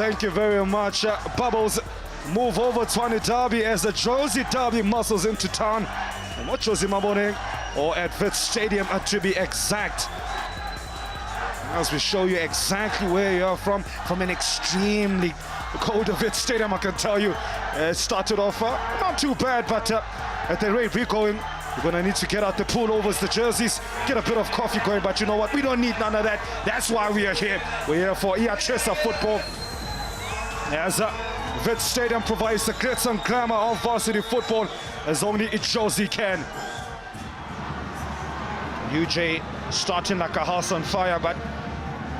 Thank you very much. Bubbles move over to Tshwane Derby as the Jozi Derby muscles into town. And what Jozi Mabone, or at Wits Stadium to be exact. As we show you exactly where you are from an extremely cold Wits Stadium, I can tell you. It started off not too bad, but at the rate we're going, we're gonna need to get out the pullovers, the jerseys, get a bit of coffee going, but you know what? We don't need none of that. That's why we are here. We're here for Iachesa football. As Wits Stadium provides the glitz and glamour of varsity football as only Jozi can. UJ starting like a house on fire, but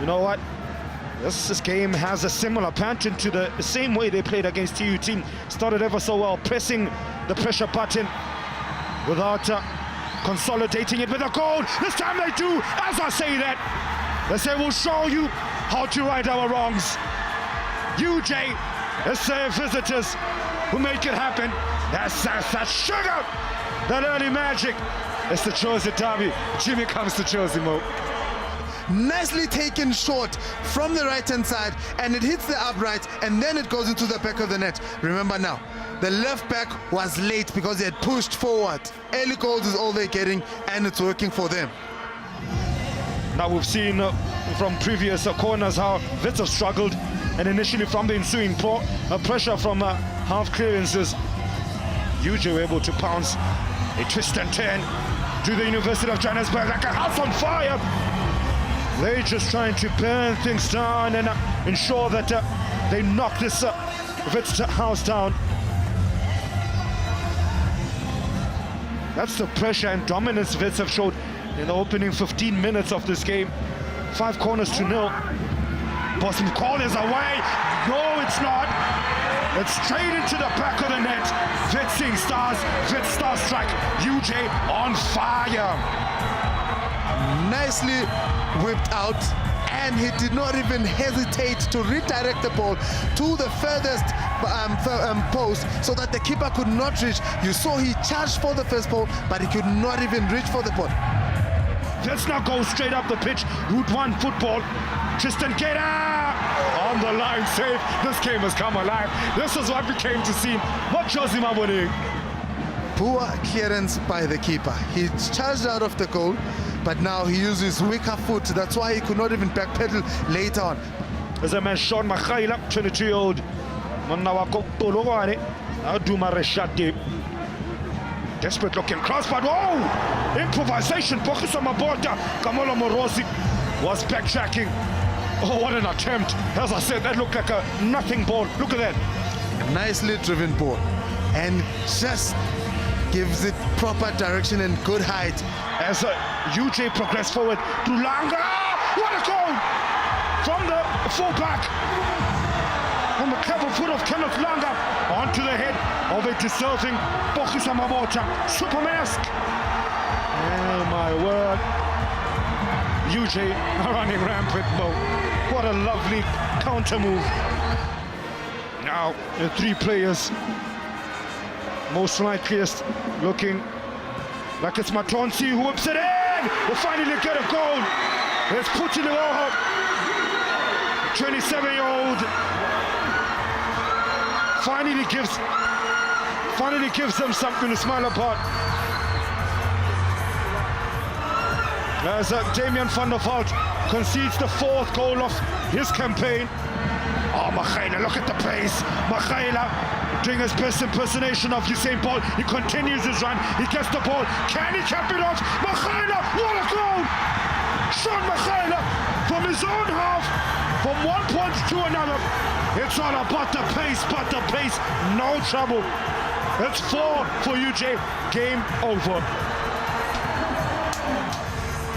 you know what? This game has a similar pattern to the same way they played against TUT. Started ever so well, pressing the pressure button without consolidating it with a goal. This time they do. As I say that, they say we'll show you how to right our wrongs. UJ, it's their visitors who make it happen. That's that sugar, that early magic. It's the Jozi Derby. Jimmy comes to Jozi Mo. Nicely taken short from the right hand side, and it hits the upright and then it goes into the back of the net. Remember now, the left back was late because he had pushed forward. Early goals is all they're getting, and it's working for them. Now we've seen from previous corners how Wits have struggled, and initially from the ensuing pressure from half clearances, UJ were able to pounce a twist and turn to the University of Johannesburg like a house on fire. They're just trying to burn things down and ensure that they knock this Wits house down. That's the pressure and dominance Wits have showed in the opening 15 minutes of this game. 5 corners to 0. Boston call is away. No, it's not. It's straight into the back of the net. Wits seeing stars. Wits star strike. UJ on fire. Nicely whipped out, and he did not even hesitate to redirect the ball to the furthest post so that the keeper could not reach. You saw he charged for the first ball, but he could not even reach for the ball. Let's now go straight up the pitch. Route 1 football. Tristan Keda on the line, save. This game has come alive. This is what we came to see. What Jozi Mabone. Poor clearance by the keeper. He charged out of the goal, but now he uses weaker foot. That's why he could not even backpedal later on. There's a man, Sean Makhaila, 22-year-old. Desperate looking cross, but oh! Improvisation. Bokusa Mabota. Kamolo Morosi was backtracking. Oh, what an attempt. As I said, that looked like a nothing ball. Look at that. A nicely driven ball. And just gives it proper direction and good height. As UJ progressed forward to Langa. What a goal! From the fullback. From the clever foot of Kenneth Langa onto the head of a deserving Bokusa Mabota. Super mask. Oh my word. UJ running rampant. What a lovely counter move. Now the 3 players. Most likeliest looking like it's Matonsi who whips it in. Will finally get a goal. It's Putiloho, 27-year-old. Finally gives them something to smile about. As Damian van der Vaart concedes the 4th goal of his campaign. Oh, Makhaila, look at the pace. Makhaila doing his best impersonation of Usain Bolt. He continues his run. He gets the ball. Can he cap it off? Makhaila, what a goal! Sean Makhaila from his own half, from one point to another. It's all about the pace, but the pace, no trouble. It's 4 for UJ. Game over.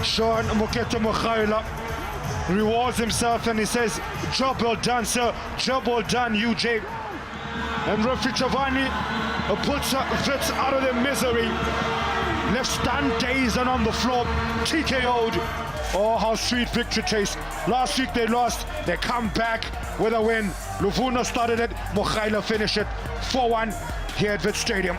Sean Mokete Makhaila rewards himself and he says, job well done, sir. Job well done, UJ. And referee Giovanni puts Wits out of their misery. Left stunned, dazed and on the floor. TKO'd. Oh, how sweet victory tastes. Last week they lost. They come back with a win. Luvuna started it. Makhaila finished it. 4-1 here at Wits Stadium.